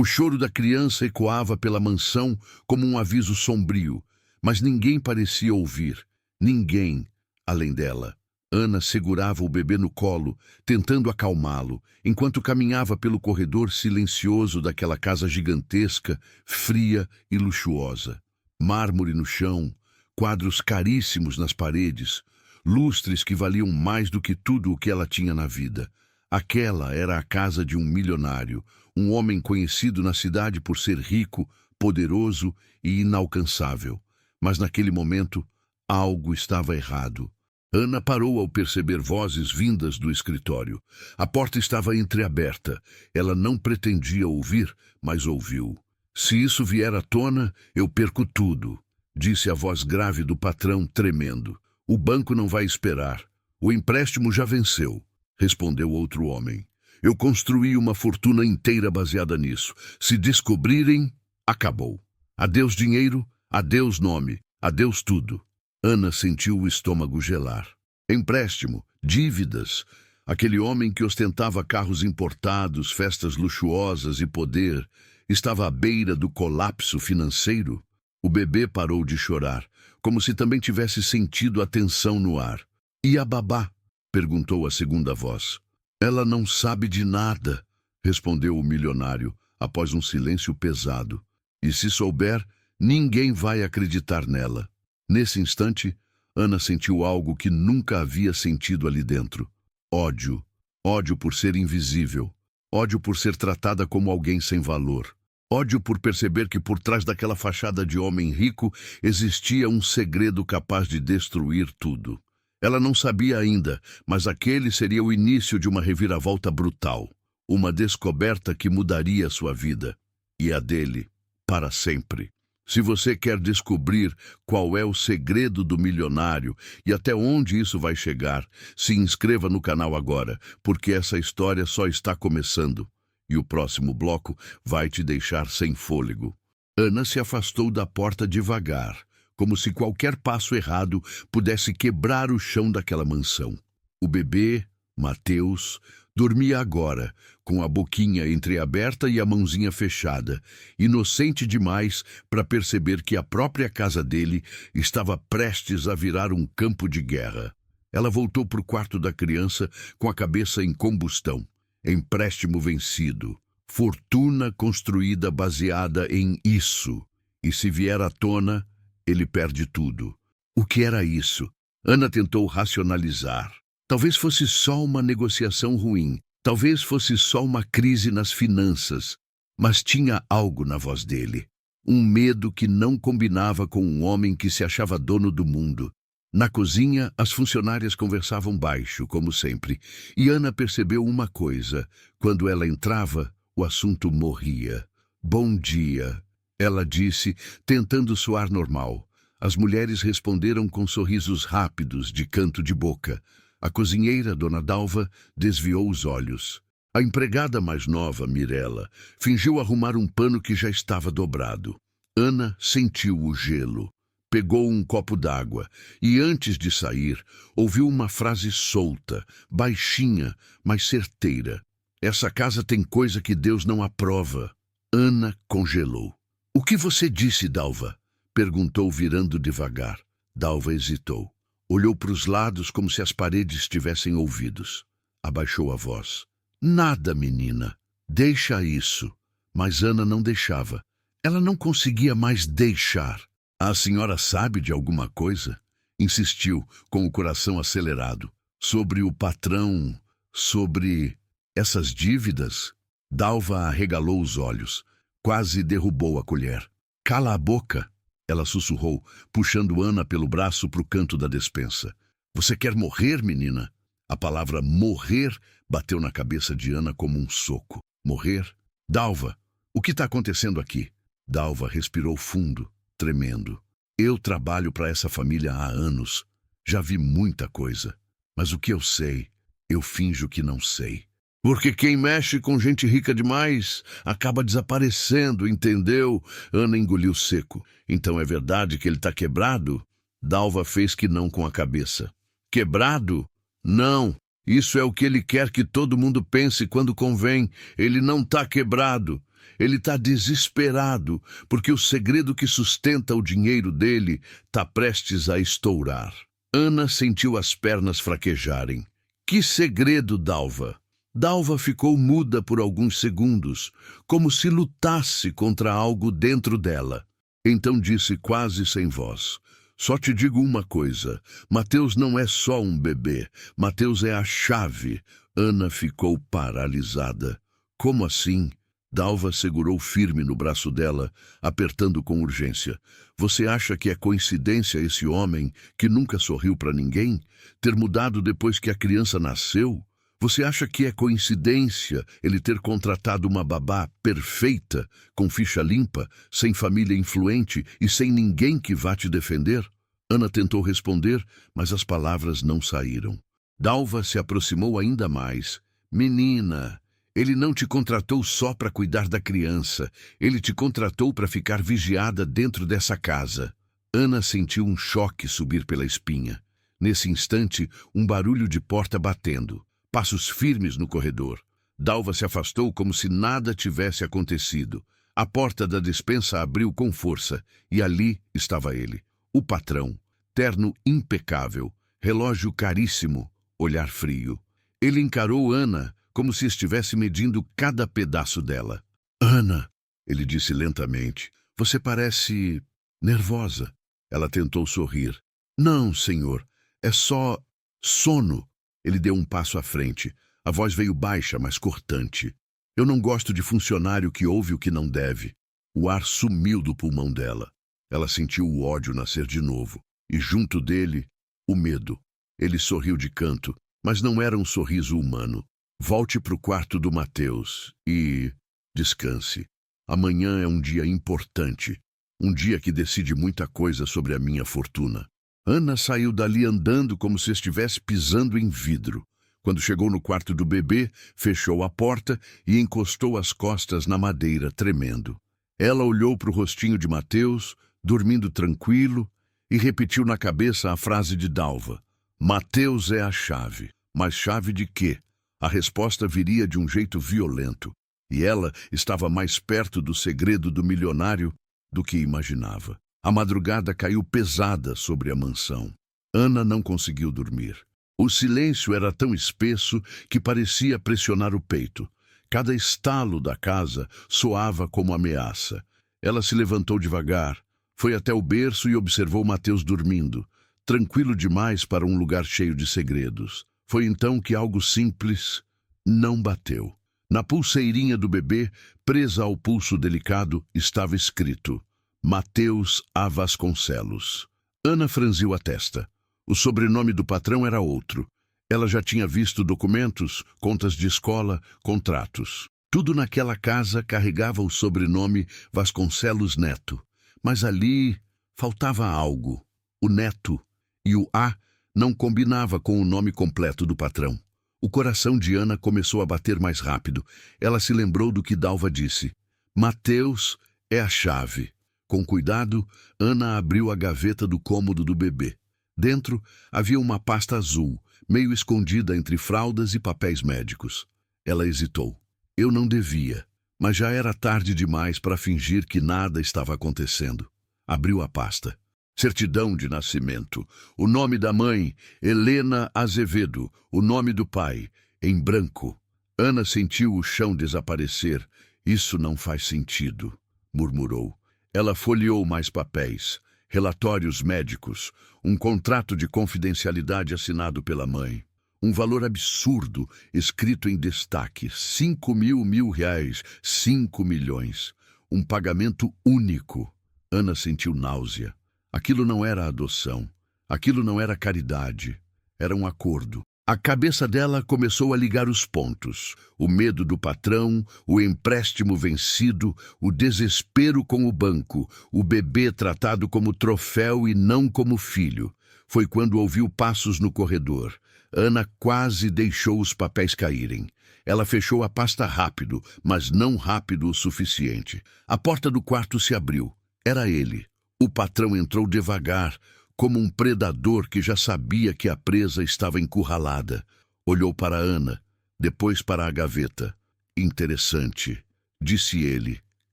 O choro da criança ecoava pela mansão como um aviso sombrio, mas ninguém parecia ouvir. Ninguém, além dela. Ana segurava o bebê no colo, tentando acalmá-lo, enquanto caminhava pelo corredor silencioso daquela casa gigantesca, fria e luxuosa. Mármore no chão, quadros caríssimos nas paredes, lustres que valiam mais do que tudo o que ela tinha na vida. Aquela era a casa de um milionário, um homem conhecido na cidade por ser rico, poderoso e inalcançável. Mas naquele momento, algo estava errado. Ana parou ao perceber vozes vindas do escritório. A porta estava entreaberta. Ela não pretendia ouvir, mas ouviu. "Se isso vier à tona, eu perco tudo", disse a voz grave do patrão, tremendo. "O banco não vai esperar. O empréstimo já venceu", respondeu outro homem. "Eu construí uma fortuna inteira baseada nisso. Se descobrirem, acabou. Adeus dinheiro, adeus nome, adeus tudo." Ana sentiu o estômago gelar. Empréstimo, dívidas. Aquele homem que ostentava carros importados, festas luxuosas e poder, estava à beira do colapso financeiro. O bebê parou de chorar, como se também tivesse sentido a tensão no ar. "E a babá?", perguntou a segunda voz. "Ela não sabe de nada", respondeu o milionário, após um silêncio pesado. "E se souber, ninguém vai acreditar nela." Nesse instante, Ana sentiu algo que nunca havia sentido ali dentro. Ódio. Ódio por ser invisível. Ódio por ser tratada como alguém sem valor. Ódio por perceber que por trás daquela fachada de homem rico existia um segredo capaz de destruir tudo. Ela não sabia ainda, mas aquele seria o início de uma reviravolta brutal. Uma descoberta que mudaria sua vida. E a dele, para sempre. Se você quer descobrir qual é o segredo do milionário e até onde isso vai chegar, se inscreva no canal agora, porque essa história só está começando. E o próximo bloco vai te deixar sem fôlego. Ana se afastou da porta devagar, como se qualquer passo errado pudesse quebrar o chão daquela mansão. O bebê, Mateus, dormia agora, com a boquinha entreaberta e a mãozinha fechada, inocente demais para perceber que a própria casa dele estava prestes a virar um campo de guerra. Ela voltou para o quarto da criança com a cabeça em combustão. Empréstimo vencido. Fortuna construída baseada em isso. E se vier à tona, ele perde tudo. O que era isso? Ana tentou racionalizar. Talvez fosse só uma negociação ruim. Talvez fosse só uma crise nas finanças. Mas tinha algo na voz dele. Um medo que não combinava com um homem que se achava dono do mundo. Na cozinha, as funcionárias conversavam baixo, como sempre, e Ana percebeu uma coisa. Quando ela entrava, o assunto morria. "Bom dia", ela disse, tentando soar normal. As mulheres responderam com sorrisos rápidos, de canto de boca. A cozinheira, Dona Dalva, desviou os olhos. A empregada mais nova, Mirella, fingiu arrumar um pano que já estava dobrado. Ana sentiu o gelo. Pegou um copo d'água e, antes de sair, ouviu uma frase solta, baixinha, mas certeira. "Essa casa tem coisa que Deus não aprova." Ana congelou. "O que você disse, Dalva?" perguntou, virando devagar. Dalva hesitou. Olhou para os lados como se as paredes tivessem ouvidos. Abaixou a voz. "Nada, menina. Deixa isso." Mas Ana não deixava. Ela não conseguia mais deixar. "A senhora sabe de alguma coisa?" Insistiu, com o coração acelerado. "Sobre o patrão, sobre essas dívidas?" Dalva arregalou os olhos. Quase derrubou a colher. "Cala a boca!" Ela sussurrou, puxando Ana pelo braço para o canto da despensa. "Você quer morrer, menina?" A palavra morrer bateu na cabeça de Ana como um soco. Morrer? "Dalva, o que está acontecendo aqui?" Dalva respirou fundo, tremendo. "Eu trabalho para essa família há anos. Já vi muita coisa. Mas o que eu sei, eu finjo que não sei. Porque quem mexe com gente rica demais acaba desaparecendo, entendeu?" Ana engoliu seco. "Então é verdade que ele está quebrado?" Dalva fez que não com a cabeça. "Quebrado? Não. Isso é o que ele quer que todo mundo pense quando convém. Ele não está quebrado. Ele está desesperado, porque o segredo que sustenta o dinheiro dele está prestes a estourar. Ana sentiu as pernas fraquejarem. Que segredo, Dalva? Dalva ficou muda por alguns segundos, como se lutasse contra algo dentro dela. Então disse quase sem voz: só te digo uma coisa, Mateus não é só um bebê, Mateus é a chave. Ana ficou paralisada. Como assim? Dalva segurou firme no braço dela, apertando com urgência. Você acha que é coincidência esse homem, que nunca sorriu para ninguém, ter mudado depois que a criança nasceu? Você acha que é coincidência ele ter contratado uma babá perfeita, com ficha limpa, sem família influente e sem ninguém que vá te defender? Ana tentou responder, mas as palavras não saíram. Dalva se aproximou ainda mais. Menina, ele não te contratou só para cuidar da criança. Ele te contratou para ficar vigiada dentro dessa casa. Ana sentiu um choque subir pela espinha. Nesse instante, um barulho de porta batendo. Passos firmes no corredor. Dalva se afastou como se nada tivesse acontecido. A porta da despensa abriu com força e ali estava ele, o patrão, terno impecável, relógio caríssimo, olhar frio. Ele encarou Ana como se estivesse medindo cada pedaço dela. Ana, ele disse lentamente, você parece nervosa. Ela tentou sorrir. Não, senhor, é só sono. Ele deu um passo à frente. A voz veio baixa, mas cortante. Eu não gosto de funcionário que ouve o que não deve. O ar sumiu do pulmão dela. Ela sentiu o ódio nascer de novo. E junto dele, o medo. Ele sorriu de canto, mas não era um sorriso humano. Volte para o quarto do Mateus e descanse. Amanhã é um dia importante. Um dia que decide muita coisa sobre a minha fortuna. Ana saiu dali andando como se estivesse pisando em vidro. Quando chegou no quarto do bebê, fechou a porta e encostou as costas na madeira, tremendo. Ela olhou para o rostinho de Mateus, dormindo tranquilo, e repetiu na cabeça a frase de Dalva. Mateus é a chave. Mas chave de quê? A resposta viria de um jeito violento. E ela estava mais perto do segredo do milionário do que imaginava. A madrugada caiu pesada sobre a mansão. Ana não conseguiu dormir. O silêncio era tão espesso que parecia pressionar o peito. Cada estalo da casa soava como ameaça. Ela se levantou devagar, foi até o berço e observou Mateus dormindo, tranquilo demais para um lugar cheio de segredos. Foi então que algo simples não bateu. Na pulseirinha do bebê, presa ao pulso delicado, estava escrito: Mateus A. Vasconcelos. Ana franziu a testa. O sobrenome do patrão era outro. Ela já tinha visto documentos, contas de escola, contratos. Tudo naquela casa carregava o sobrenome Vasconcelos Neto. Mas ali faltava algo. O Neto e o A não combinava com o nome completo do patrão. O coração de Ana começou a bater mais rápido. Ela se lembrou do que Dalva disse. Mateus é a chave. Com cuidado, Ana abriu a gaveta do cômodo do bebê. Dentro havia uma pasta azul, meio escondida entre fraldas e papéis médicos. Ela hesitou. Eu não devia, mas já era tarde demais para fingir que nada estava acontecendo. Abriu a pasta. Certidão de nascimento. O nome da mãe, Helena Azevedo. O nome do pai, em branco. Ana sentiu o chão desaparecer. Isso não faz sentido, murmurou. Ela folheou mais papéis, relatórios médicos, um contrato de confidencialidade assinado pela mãe. Um valor absurdo, escrito em destaque, 5.000 reais, 5 milhões. Um pagamento único. Ana sentiu náusea. Aquilo não era adoção. Aquilo não era caridade. Era um acordo. A cabeça dela começou a ligar os pontos. O medo do patrão, o empréstimo vencido, o desespero com o banco, o bebê tratado como troféu e não como filho. Foi quando ouviu passos no corredor. Ana quase deixou os papéis caírem. Ela fechou a pasta rápido, mas não rápido o suficiente. A porta do quarto se abriu. Era ele. O patrão entrou devagar, como um predador que já sabia que a presa estava encurralada. Olhou para Ana, depois para a gaveta. Interessante, disse ele,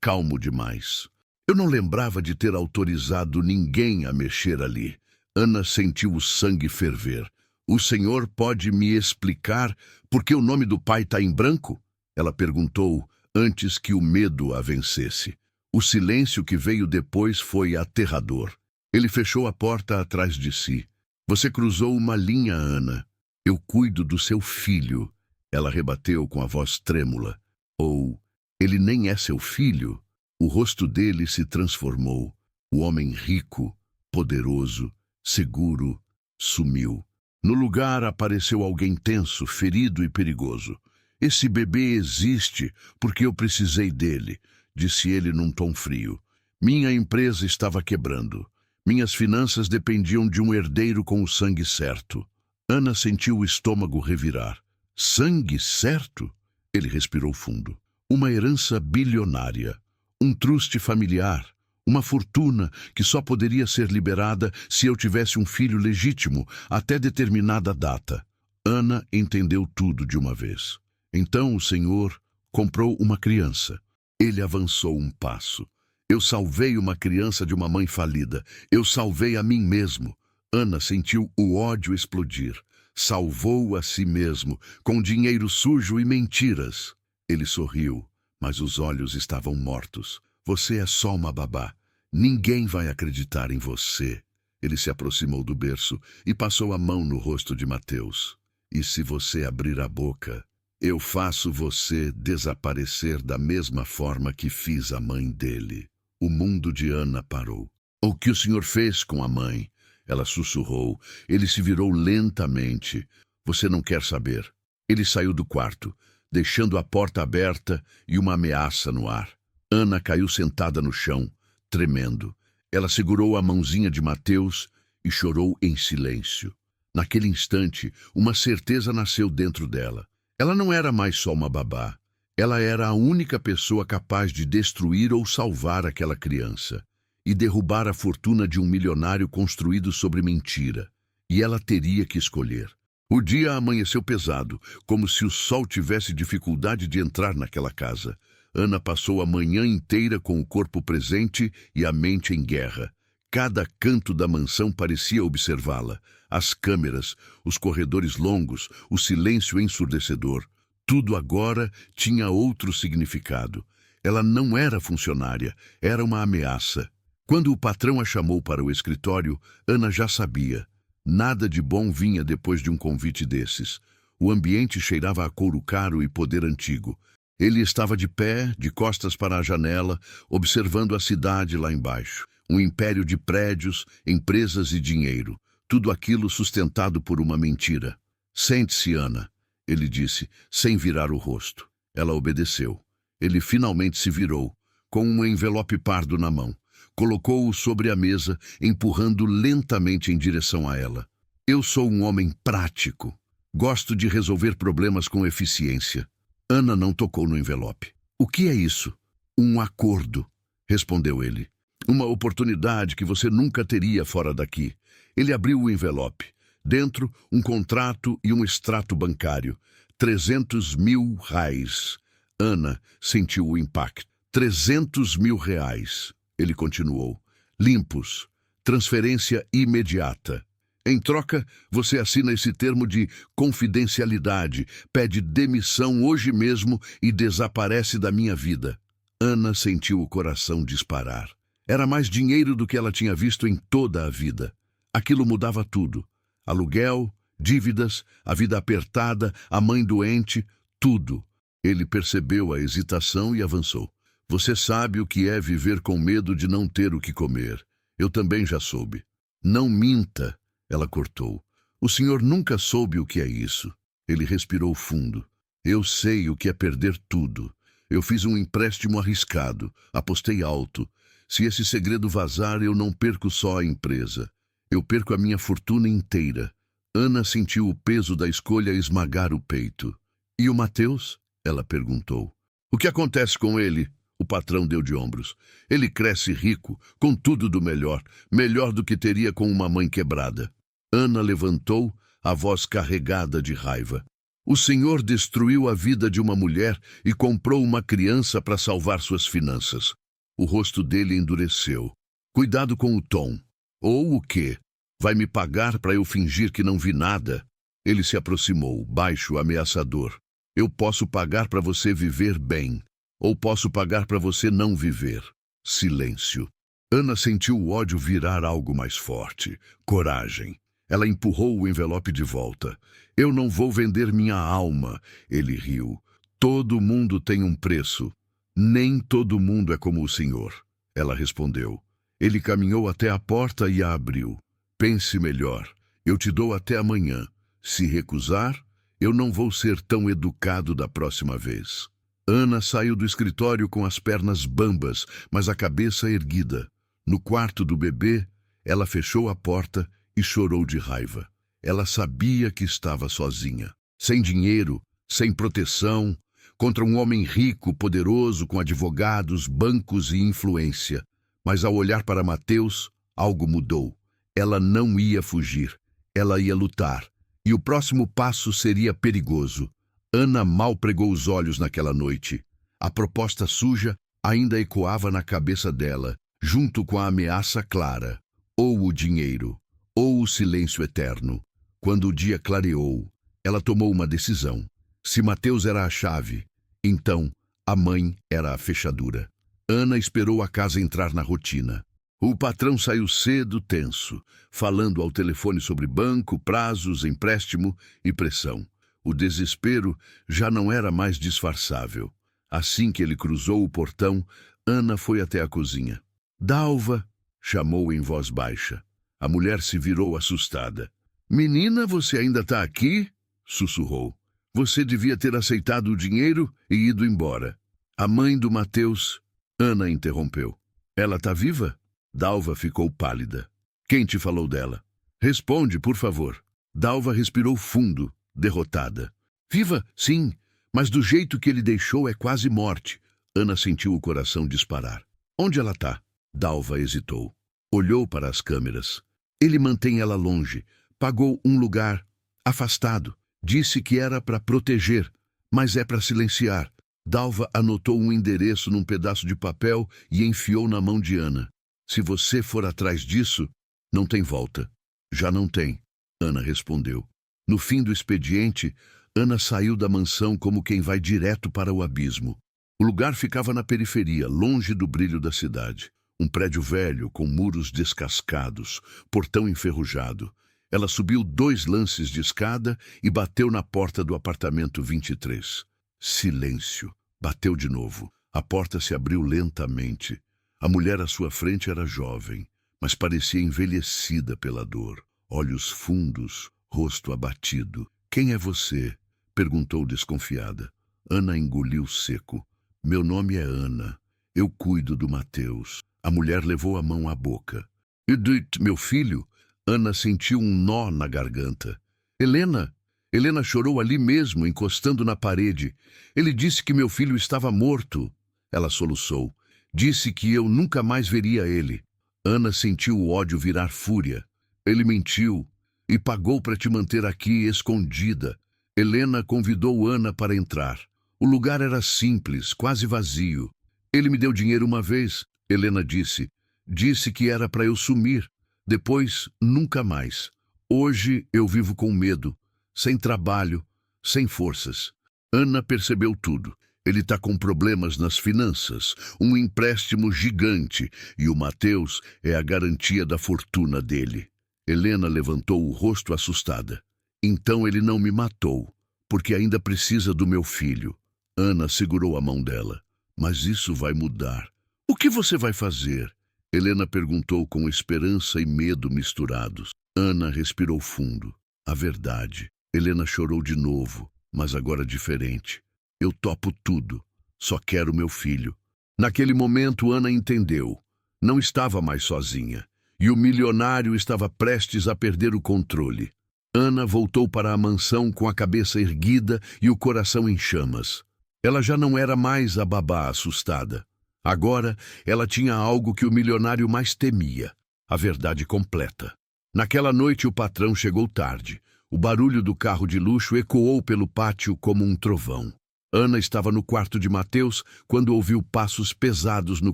calmo demais. Eu não lembrava de ter autorizado ninguém a mexer ali. Ana sentiu o sangue ferver. O senhor pode me explicar por que o nome do pai está em branco? Ela perguntou antes que o medo a vencesse. O silêncio que veio depois foi aterrador. Ele fechou a porta atrás de si. Você cruzou uma linha, Ana. Eu cuido do seu filho. Ela rebateu com a voz trêmula. Ou, ele nem é seu filho? O rosto dele se transformou. O homem rico, poderoso, seguro, sumiu. No lugar apareceu alguém tenso, ferido e perigoso. Esse bebê existe porque eu precisei dele, disse ele num tom frio. Minha empresa estava quebrando. Minhas finanças dependiam de um herdeiro com o sangue certo. Ana sentiu o estômago revirar. Sangue certo? Ele respirou fundo. Uma herança bilionária. Um truste familiar. Uma fortuna que só poderia ser liberada se eu tivesse um filho legítimo até determinada data. Ana entendeu tudo de uma vez. Então o senhor comprou uma criança. Ele avançou um passo. Eu salvei uma criança de uma mãe falida. Eu salvei a mim mesmo. Ana sentiu o ódio explodir. Salvou a si mesmo, com dinheiro sujo e mentiras. Ele sorriu, mas os olhos estavam mortos. Você é só uma babá. Ninguém vai acreditar em você. Ele se aproximou do berço e passou a mão no rosto de Mateus. E se você abrir a boca, eu faço você desaparecer da mesma forma que fiz a mãe dele. O mundo de Ana parou. O que o senhor fez com a mãe? Ela sussurrou. Ele se virou lentamente. Você não quer saber. Ele saiu do quarto, deixando a porta aberta e uma ameaça no ar. Ana caiu sentada no chão, tremendo. Ela segurou a mãozinha de Mateus e chorou em silêncio. Naquele instante, uma certeza nasceu dentro dela. Ela não era mais só uma babá. Ela era a única pessoa capaz de destruir ou salvar aquela criança e derrubar a fortuna de um milionário construído sobre mentira. E ela teria que escolher. O dia amanheceu pesado, como se o sol tivesse dificuldade de entrar naquela casa. Ana passou a manhã inteira com o corpo presente e a mente em guerra. Cada canto da mansão parecia observá-la. As câmeras, os corredores longos, o silêncio ensurdecedor. Tudo agora tinha outro significado. Ela não era funcionária, era uma ameaça. Quando o patrão a chamou para o escritório, Ana já sabia. Nada de bom vinha depois de um convite desses. O ambiente cheirava a couro caro e poder antigo. Ele estava de pé, de costas para a janela, observando a cidade lá embaixo. Um império de prédios, empresas e dinheiro. Tudo aquilo sustentado por uma mentira. Sente-se, Ana, ele disse, sem virar o rosto. Ela obedeceu. Ele finalmente se virou, com um envelope pardo na mão. Colocou-o sobre a mesa, empurrando lentamente em direção a ela. Eu sou um homem prático. Gosto de resolver problemas com eficiência. Ana não tocou no envelope. O que é isso? Um acordo, respondeu ele. Uma oportunidade que você nunca teria fora daqui. Ele abriu o envelope. Dentro, um contrato e um extrato bancário. 300 mil reais. Ana sentiu o impacto. 300 mil reais. Ele continuou. Limpos. Transferência imediata. Em troca, você assina esse termo de confidencialidade, pede demissão hoje mesmo e desaparece da minha vida. Ana sentiu o coração disparar. Era mais dinheiro do que ela tinha visto em toda a vida. Aquilo mudava tudo. Aluguel, dívidas, a vida apertada, a mãe doente, tudo. Ele percebeu a hesitação e avançou. Você sabe o que é viver com medo de não ter o que comer. Eu também já soube. Não minta, ela cortou. O senhor nunca soube o que é isso. Ele respirou fundo. Eu sei o que é perder tudo. Eu fiz um empréstimo arriscado, apostei alto. Se esse segredo vazar, eu não perco só a empresa. Eu perco a minha fortuna inteira. Ana sentiu o peso da escolha esmagar o peito. E o Mateus? Ela perguntou. O que acontece com ele? O patrão deu de ombros. Ele cresce rico, com tudo do melhor, melhor do que teria com uma mãe quebrada. Ana levantou, a voz carregada de raiva. O Senhor destruiu a vida de uma mulher e comprou uma criança para salvar suas finanças. O rosto dele endureceu. Cuidado com o tom. Ou o quê? Vai me pagar para eu fingir que não vi nada? Ele se aproximou, baixo, ameaçador. Eu posso pagar para você viver bem. Ou posso pagar para você não viver. Silêncio. Ana sentiu o ódio virar algo mais forte. Coragem. Ela empurrou o envelope de volta. Eu não vou vender minha alma. Ele riu. Todo mundo tem um preço. Nem todo mundo é como o senhor. Ela respondeu. Ele caminhou até a porta e a abriu. Pense melhor. Eu te dou até amanhã. Se recusar, eu não vou ser tão educado da próxima vez. Ana saiu do escritório com as pernas bambas, mas a cabeça erguida. No quarto do bebê, ela fechou a porta e chorou de raiva. Ela sabia que estava sozinha, sem dinheiro, sem proteção, contra um homem rico, poderoso, com advogados, bancos e influência. Mas ao olhar para Mateus, algo mudou. Ela não ia fugir, ela ia lutar. E o próximo passo seria perigoso. Ana mal pregou os olhos naquela noite. A proposta suja ainda ecoava na cabeça dela, junto com a ameaça clara. Ou o dinheiro, ou o silêncio eterno. Quando o dia clareou, ela tomou uma decisão. Se Mateus era a chave, então a mãe era a fechadura. Ana esperou a casa entrar na rotina. O patrão saiu cedo, tenso, falando ao telefone sobre banco, prazos, empréstimo e pressão. O desespero já não era mais disfarçável. Assim que ele cruzou o portão, Ana foi até a cozinha. Dalva, chamou em voz baixa. A mulher se virou assustada. Menina, você ainda está aqui? Sussurrou. Você devia ter aceitado o dinheiro e ido embora. A mãe do Mateus, Ana interrompeu. Ela está viva? Dalva ficou pálida. Quem te falou dela? Responde, por favor. Dalva respirou fundo, derrotada. Viva, sim, mas do jeito que ele deixou é quase morte. Ana sentiu o coração disparar. Onde ela está? Dalva hesitou. Olhou para as câmeras. Ele mantém ela longe. Pagou um lugar afastado. Disse que era para proteger, mas é para silenciar. Dalva anotou um endereço num pedaço de papel e enfiou na mão de Ana. Se você for atrás disso, não tem volta. Já não tem, Ana respondeu. No fim do expediente, Ana saiu da mansão como quem vai direto para o abismo. O lugar ficava na periferia, longe do brilho da cidade. Um prédio velho, com muros descascados, portão enferrujado. Ela subiu 2 lances de escada e bateu na porta do apartamento 23. Silêncio. Bateu de novo. A porta se abriu lentamente. A mulher à sua frente era jovem, mas parecia envelhecida pela dor. Olhos fundos, rosto abatido. Quem é você? Perguntou desconfiada. Ana engoliu seco. Meu nome é Ana. Eu cuido do Mateus. A mulher levou a mão à boca. Edith, meu filho? Ana sentiu um nó na garganta. Helena? Helena chorou ali mesmo, encostando na parede. Ele disse que meu filho estava morto. Ela soluçou. Disse que eu nunca mais veria ele. Ana sentiu o ódio virar fúria. Ele mentiu e pagou para te manter aqui escondida. Helena convidou Ana para entrar. O lugar era simples, quase vazio. Ele me deu dinheiro uma vez, Helena disse. Disse que era para eu sumir. Depois, nunca mais. Hoje eu vivo com medo, sem trabalho, sem forças. Ana percebeu tudo. Ele está com problemas nas finanças, um empréstimo gigante, e o Mateus é a garantia da fortuna dele. Helena levantou o rosto assustada. Então ele não me matou, porque ainda precisa do meu filho. Ana segurou a mão dela. Mas isso vai mudar. O que você vai fazer? Helena perguntou com esperança e medo misturados. Ana respirou fundo. A verdade. Helena chorou de novo, mas agora diferente. Eu topo tudo. Só quero meu filho. Naquele momento, Ana entendeu. Não estava mais sozinha. E o milionário estava prestes a perder o controle. Ana voltou para a mansão com a cabeça erguida e o coração em chamas. Ela já não era mais a babá assustada. Agora, ela tinha algo que o milionário mais temia, a verdade completa. Naquela noite, o patrão chegou tarde. O barulho do carro de luxo ecoou pelo pátio como um trovão. Ana estava no quarto de Mateus quando ouviu passos pesados no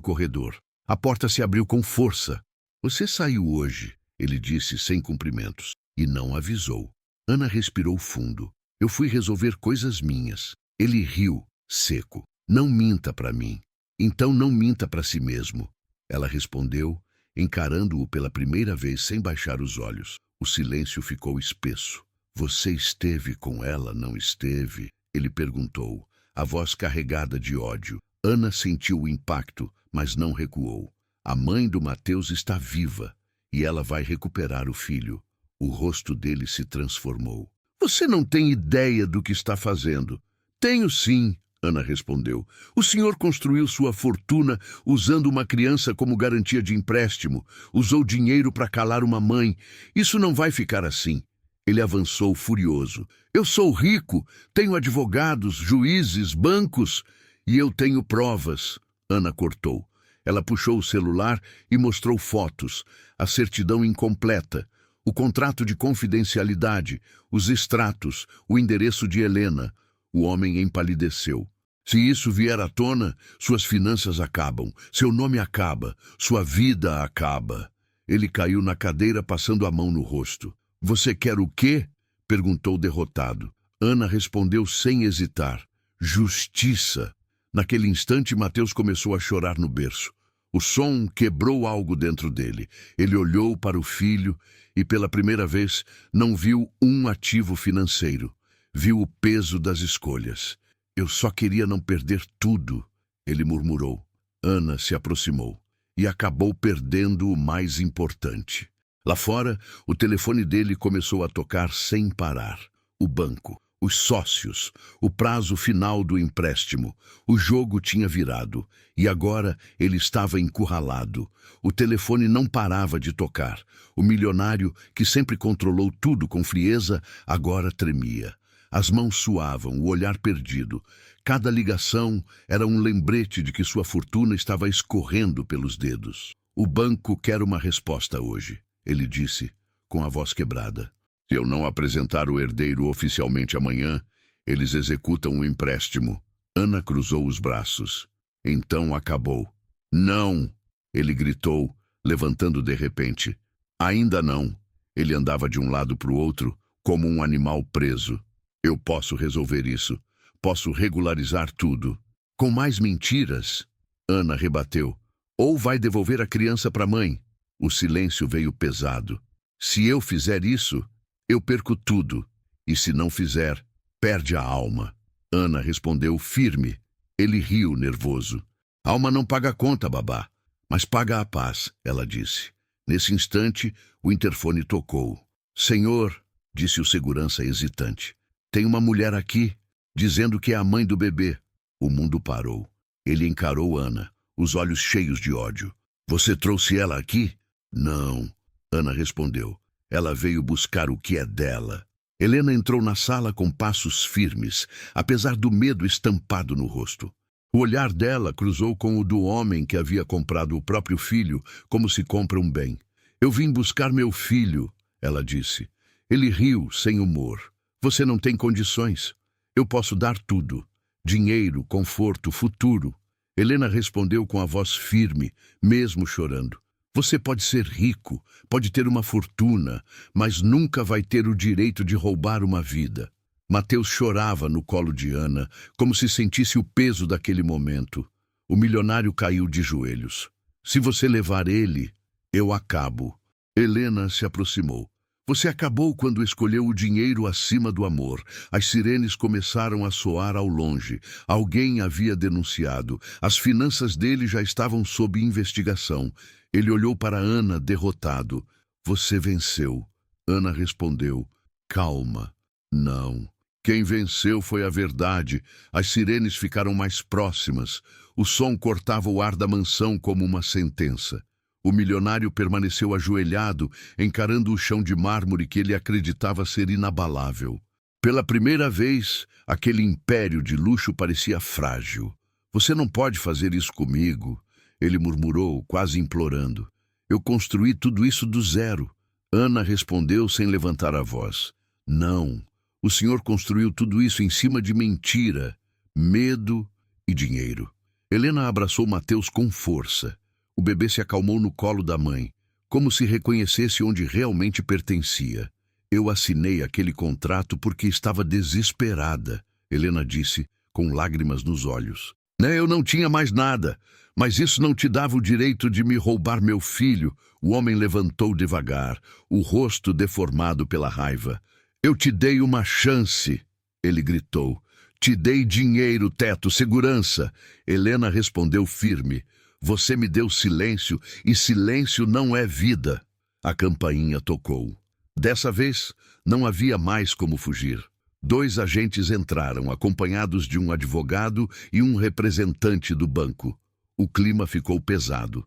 corredor. A porta se abriu com força. "Você saiu hoje", ele disse sem cumprimentos, e não avisou. Ana respirou fundo. "Eu fui resolver coisas minhas." Ele riu, seco. "Não minta para mim." "Então não minta para si mesmo." Ela respondeu, encarando-o pela primeira vez sem baixar os olhos. O silêncio ficou espesso. "Você esteve com ela, não esteve?" Ele perguntou, a voz carregada de ódio. Ana sentiu o impacto, mas não recuou. A mãe do Mateus está viva, e ela vai recuperar o filho. O rosto dele se transformou. "Você não tem ideia do que está fazendo." "Tenho sim," Ana respondeu. "O senhor construiu sua fortuna usando uma criança como garantia de empréstimo. Usou dinheiro para calar uma mãe. Isso não vai ficar assim." Ele avançou furioso. "Eu sou rico, tenho advogados, juízes, bancos, e eu tenho provas." Ana cortou. Ela puxou o celular e mostrou fotos, a certidão incompleta, o contrato de confidencialidade, os extratos, o endereço de Helena. O homem empalideceu. "Se isso vier à tona, suas finanças acabam, seu nome acaba, sua vida acaba." Ele caiu na cadeira passando a mão no rosto. "Você quer o quê?" perguntou derrotado. Ana respondeu sem hesitar. "Justiça." Naquele instante, Mateus começou a chorar no berço. O som quebrou algo dentro dele. Ele olhou para o filho e, pela primeira vez, não viu um ativo financeiro. Viu o peso das escolhas. "Eu só queria não perder tudo", ele murmurou. Ana se aproximou e acabou perdendo o mais importante. Lá fora, o telefone dele começou a tocar sem parar. O banco, os sócios, o prazo final do empréstimo. O jogo tinha virado e agora ele estava encurralado. O telefone não parava de tocar. O milionário, que sempre controlou tudo com frieza, agora tremia. As mãos suavam, o olhar perdido. Cada ligação era um lembrete de que sua fortuna estava escorrendo pelos dedos. "O banco quer uma resposta hoje", ele disse, com a voz quebrada. "Se eu não apresentar o herdeiro oficialmente amanhã, eles executam o empréstimo." Ana cruzou os braços. Então acabou. "Não!" ele gritou, levantando de repente. "Ainda não." Ele andava de um lado para o outro, como um animal preso. "Eu posso resolver isso. Posso regularizar tudo." "Com mais mentiras?" Ana rebateu. "Ou vai devolver a criança para a mãe." O silêncio veio pesado. "Se eu fizer isso, eu perco tudo. E se não fizer, perde a alma." Ana respondeu firme. Ele riu nervoso. "Alma não paga a conta, babá, mas paga a paz", ela disse. Nesse instante, o interfone tocou. "Senhor", disse o segurança hesitante, "tem uma mulher aqui, dizendo que é a mãe do bebê." O mundo parou. Ele encarou Ana, os olhos cheios de ódio. "Você trouxe ela aqui?" "Não", Ana respondeu. "Ela veio buscar o que é dela." Helena entrou na sala com passos firmes, apesar do medo estampado no rosto. O olhar dela cruzou com o do homem que havia comprado o próprio filho, como se compra um bem. "Eu vim buscar meu filho", ela disse. Ele riu, sem humor. "Você não tem condições. Eu posso dar tudo. Dinheiro, conforto, futuro." Helena respondeu com a voz firme, mesmo chorando. "Você pode ser rico, pode ter uma fortuna, mas nunca vai ter o direito de roubar uma vida." Mateus chorava no colo de Ana, como se sentisse o peso daquele momento. O milionário caiu de joelhos. "Se você levar ele, eu acabo." Helena se aproximou. "Você acabou quando escolheu o dinheiro acima do amor." As sirenes começaram a soar ao longe. Alguém havia denunciado. As finanças dele já estavam sob investigação. Ele olhou para Ana, derrotado. "Você venceu." Ana respondeu. "Calma. Não. Quem venceu foi a verdade." As sirenes ficaram mais próximas. O som cortava o ar da mansão como uma sentença. O milionário permaneceu ajoelhado, encarando o chão de mármore que ele acreditava ser inabalável. Pela primeira vez, aquele império de luxo parecia frágil. "Você não pode fazer isso comigo", ele murmurou, quase implorando. "Eu construí tudo isso do zero." Ana respondeu sem levantar a voz. Não, o senhor construiu tudo isso em cima de mentira, medo e dinheiro. Helena abraçou Mateus com força. O bebê se acalmou no colo da mãe, como se reconhecesse onde realmente pertencia. Eu assinei aquele contrato porque estava desesperada, Helena disse, com lágrimas nos olhos. Eu não tinha mais nada, mas isso não te dava o direito de me roubar meu filho. O homem levantou devagar, o rosto deformado pela raiva. Eu te dei uma chance, ele gritou. Te dei dinheiro, teto, segurança. Helena respondeu firme. Você me deu silêncio e silêncio não é vida. A campainha tocou. Dessa vez, não havia mais como fugir. 2 agentes entraram, acompanhados de um advogado e um representante do banco. O clima ficou pesado.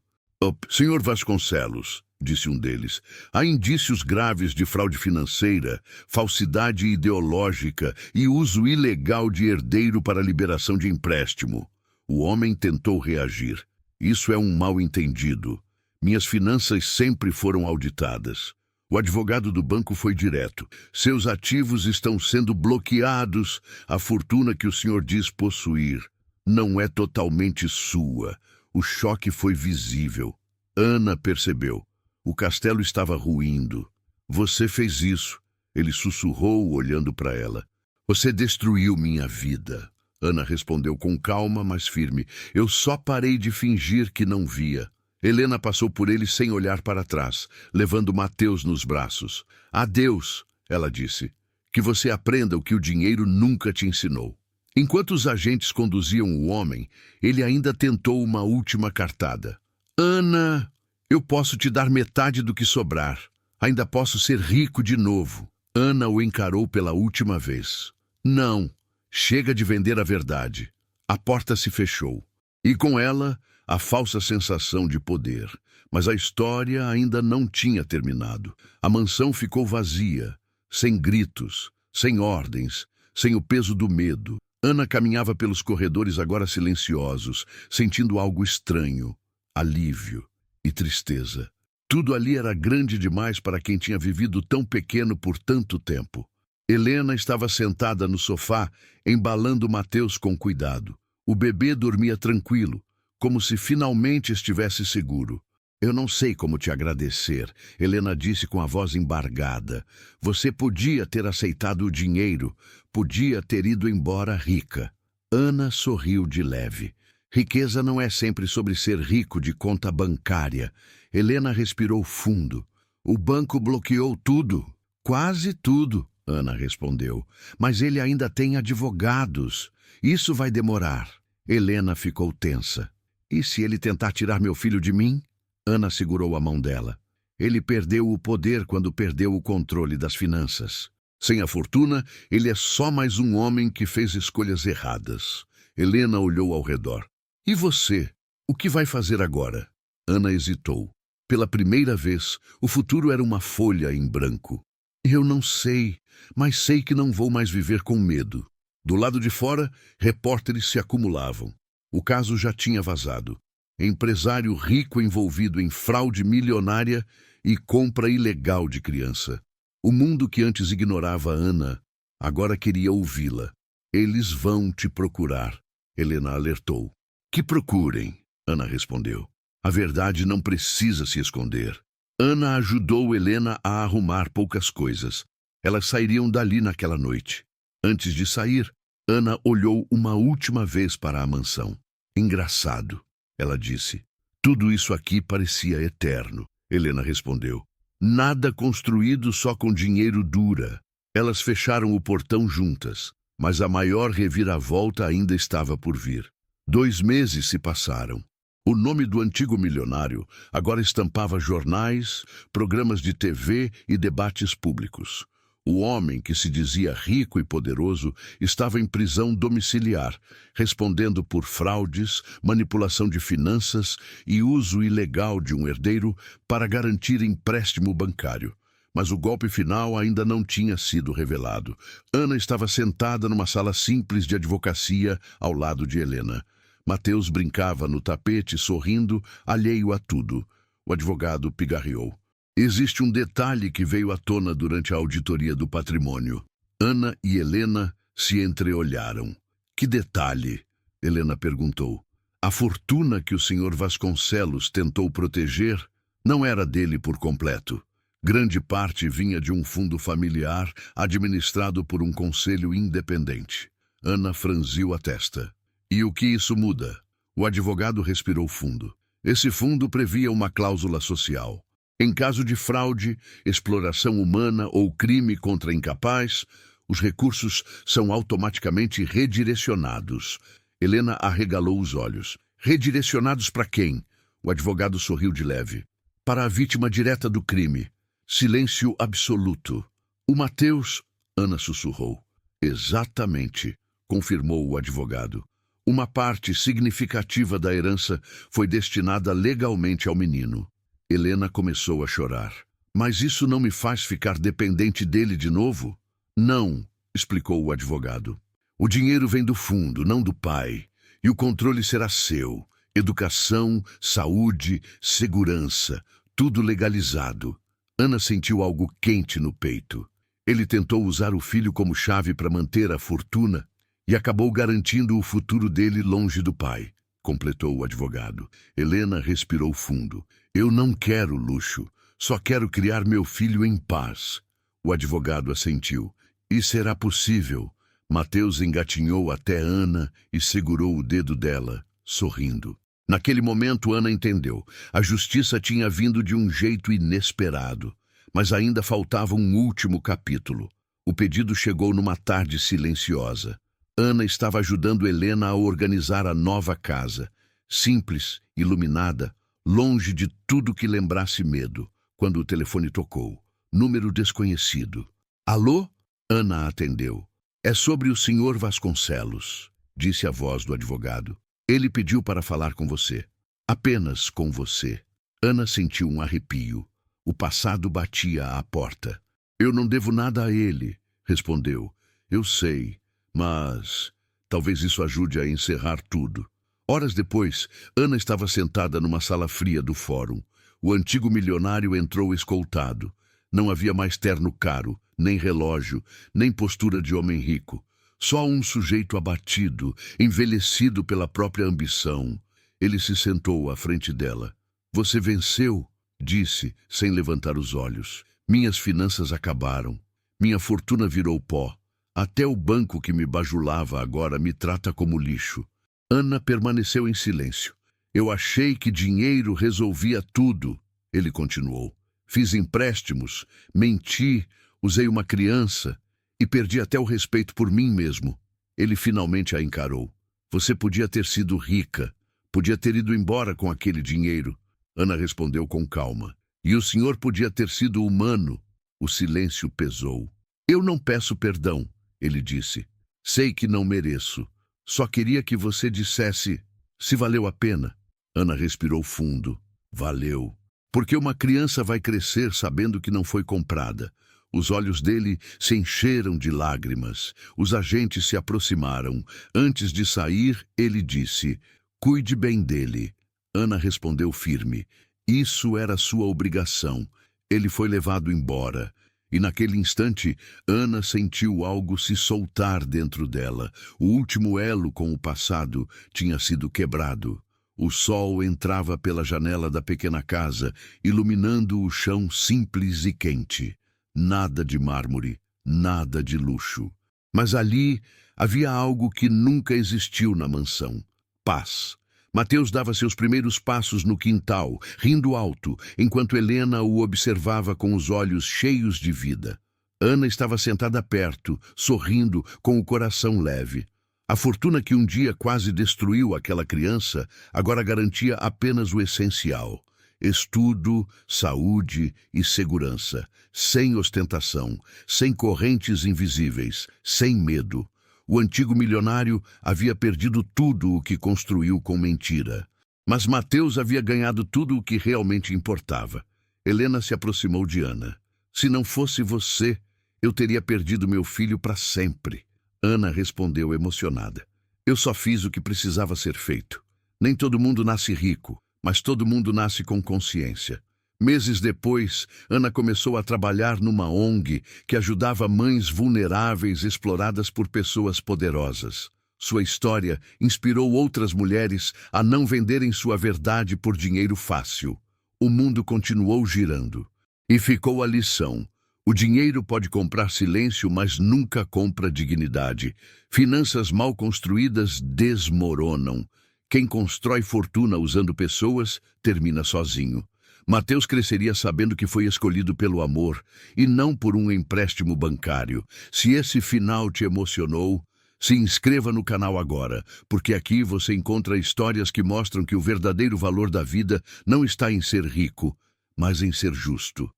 Senhor Vasconcelos, disse um deles, há indícios graves de fraude financeira, falsidade ideológica e uso ilegal de herdeiro para liberação de empréstimo. O homem tentou reagir. Isso é um mal-entendido. Minhas finanças sempre foram auditadas. O advogado do banco foi direto. Seus ativos estão sendo bloqueados. A fortuna que o senhor diz possuir não é totalmente sua. O choque foi visível. Ana percebeu. O castelo estava ruindo. Você fez isso. Ele sussurrou, olhando para ela. Você destruiu minha vida. Ana respondeu com calma, mas firme. Eu só parei de fingir que não via. Helena passou por ele sem olhar para trás, levando Mateus nos braços. Adeus, ela disse. Que você aprenda o que o dinheiro nunca te ensinou. Enquanto os agentes conduziam o homem, ele ainda tentou uma última cartada. Ana, eu posso te dar metade do que sobrar. Ainda posso ser rico de novo. Ana o encarou pela última vez. Não, chega de vender a verdade. A porta se fechou. E com ela, a falsa sensação de poder. Mas a história ainda não tinha terminado. A mansão ficou vazia, sem gritos, sem ordens, sem o peso do medo. Ana caminhava pelos corredores agora silenciosos, sentindo algo estranho, alívio e tristeza. Tudo ali era grande demais para quem tinha vivido tão pequeno por tanto tempo. Helena estava sentada no sofá, embalando Mateus com cuidado. O bebê dormia tranquilo, como se finalmente estivesse seguro. Eu não sei como te agradecer, Helena disse com a voz embargada. Você podia ter aceitado o dinheiro, podia ter ido embora rica. Ana sorriu de leve. Riqueza não é sempre sobre ser rico de conta bancária. Helena respirou fundo. O banco bloqueou tudo. Quase tudo, Ana respondeu. Mas ele ainda tem advogados. Isso vai demorar. Helena ficou tensa. E se ele tentar tirar meu filho de mim? Ana segurou a mão dela. Ele perdeu o poder quando perdeu o controle das finanças. Sem a fortuna, ele é só mais um homem que fez escolhas erradas. Helena olhou ao redor. E você? O que vai fazer agora? Ana hesitou. Pela primeira vez, o futuro era uma folha em branco. Eu não sei, mas sei que não vou mais viver com medo. Do lado de fora, repórteres se acumulavam. O caso já tinha vazado. Empresário rico envolvido em fraude milionária e compra ilegal de criança. O mundo que antes ignorava Ana, agora queria ouvi-la. Eles vão te procurar, Helena alertou. Que procurem, Ana respondeu. A verdade não precisa se esconder. Ana ajudou Helena a arrumar poucas coisas. Elas sairiam dali naquela noite. Antes de sair, Ana olhou uma última vez para a mansão. Engraçado, ela disse. Tudo isso aqui parecia eterno, Helena respondeu. Nada construído só com dinheiro dura. Elas fecharam o portão juntas, mas a maior reviravolta ainda estava por vir. 2 meses se passaram. O nome do antigo milionário agora estampava jornais, programas de TV e debates públicos. O homem, que se dizia rico e poderoso, estava em prisão domiciliar, respondendo por fraudes, manipulação de finanças e uso ilegal de um herdeiro para garantir empréstimo bancário. Mas o golpe final ainda não tinha sido revelado. Ana estava sentada numa sala simples de advocacia ao lado de Helena. Mateus brincava no tapete, sorrindo, alheio a tudo. O advogado pigarreou. Existe um detalhe que veio à tona durante a auditoria do patrimônio. Ana e Helena se entreolharam. Que detalhe? Helena perguntou. A fortuna que o Sr. Vasconcelos tentou proteger não era dele por completo. Grande parte vinha de um fundo familiar administrado por um conselho independente. Ana franziu a testa. E o que isso muda? O advogado respirou fundo. Esse fundo previa uma cláusula social. Em caso de fraude, exploração humana ou crime contra incapaz, os recursos são automaticamente redirecionados. Helena arregalou os olhos. Redirecionados para quem? O advogado sorriu de leve. Para a vítima direta do crime. Silêncio absoluto. O Mateus, Ana sussurrou. Exatamente, confirmou o advogado. Uma parte significativa da herança foi destinada legalmente ao menino. Helena começou a chorar. Mas isso não me faz ficar dependente dele de novo? Não, explicou o advogado. O dinheiro vem do fundo, não do pai. E o controle será seu. Educação, saúde, segurança, tudo legalizado. Ana sentiu algo quente no peito. Ele tentou usar o filho como chave para manter a fortuna e acabou garantindo o futuro dele longe do pai, completou o advogado. Helena respirou fundo. Eu não quero luxo, só quero criar meu filho em paz. O advogado assentiu. E será possível. Mateus engatinhou até Ana e segurou o dedo dela, sorrindo. Naquele momento, Ana entendeu. A justiça tinha vindo de um jeito inesperado, mas ainda faltava um último capítulo. O pedido chegou numa tarde silenciosa. Ana estava ajudando Helena a organizar a nova casa, simples, iluminada, longe de tudo que lembrasse medo, quando o telefone tocou. Número desconhecido. Alô? Ana atendeu. É sobre o Sr. Vasconcelos, disse a voz do advogado. Ele pediu para falar com você. Apenas com você. Ana sentiu um arrepio. O passado batia à porta. Eu não devo nada a ele, respondeu. Eu sei, mas talvez isso ajude a encerrar tudo. Horas depois, Ana estava sentada numa sala fria do fórum. O antigo milionário entrou escoltado. Não havia mais terno caro, nem relógio, nem postura de homem rico. Só um sujeito abatido, envelhecido pela própria ambição. Ele se sentou à frente dela. Você venceu, disse, sem levantar os olhos. Minhas finanças acabaram. Minha fortuna virou pó. Até o banco que me bajulava agora me trata como lixo. Ana permaneceu em silêncio. Eu achei que dinheiro resolvia tudo, ele continuou. Fiz empréstimos, menti, usei uma criança e perdi até o respeito por mim mesmo. Ele finalmente a encarou. Você podia ter sido rica, podia ter ido embora com aquele dinheiro. Ana respondeu com calma. E o senhor podia ter sido humano. O silêncio pesou. Eu não peço perdão, ele disse. Sei que não mereço. Só queria que você dissesse se valeu a pena. Ana respirou fundo. Valeu. Porque uma criança vai crescer sabendo que não foi comprada. Os olhos dele se encheram de lágrimas. Os agentes se aproximaram. Antes de sair, ele disse, cuide bem dele. Ana respondeu firme. Isso era sua obrigação. Ele foi levado embora. E naquele instante, Ana sentiu algo se soltar dentro dela. O último elo com o passado tinha sido quebrado. O sol entrava pela janela da pequena casa, iluminando o chão simples e quente. Nada de mármore, nada de luxo. Mas ali havia algo que nunca existiu na mansão. Paz. Mateus dava seus primeiros passos no quintal, rindo alto, enquanto Helena o observava com os olhos cheios de vida. Ana estava sentada perto, sorrindo, com o coração leve. A fortuna que um dia quase destruiu aquela criança, agora garantia apenas o essencial. Estudo, saúde e segurança, sem ostentação, sem correntes invisíveis, sem medo. O antigo milionário havia perdido tudo o que construiu com mentira. Mas Mateus havia ganhado tudo o que realmente importava. Helena se aproximou de Ana. Se não fosse você, eu teria perdido meu filho para sempre. Ana respondeu emocionada. Eu só fiz o que precisava ser feito. Nem todo mundo nasce rico, mas todo mundo nasce com consciência. Meses depois, Ana começou a trabalhar numa ONG que ajudava mães vulneráveis exploradas por pessoas poderosas. Sua história inspirou outras mulheres a não venderem sua verdade por dinheiro fácil. O mundo continuou girando. E ficou a lição. O dinheiro pode comprar silêncio, mas nunca compra dignidade. Finanças mal construídas desmoronam. Quem constrói fortuna usando pessoas, termina sozinho. Mateus cresceria sabendo que foi escolhido pelo amor e não por um empréstimo bancário. Se esse final te emocionou, se inscreva no canal agora, porque aqui você encontra histórias que mostram que o verdadeiro valor da vida não está em ser rico, mas em ser justo.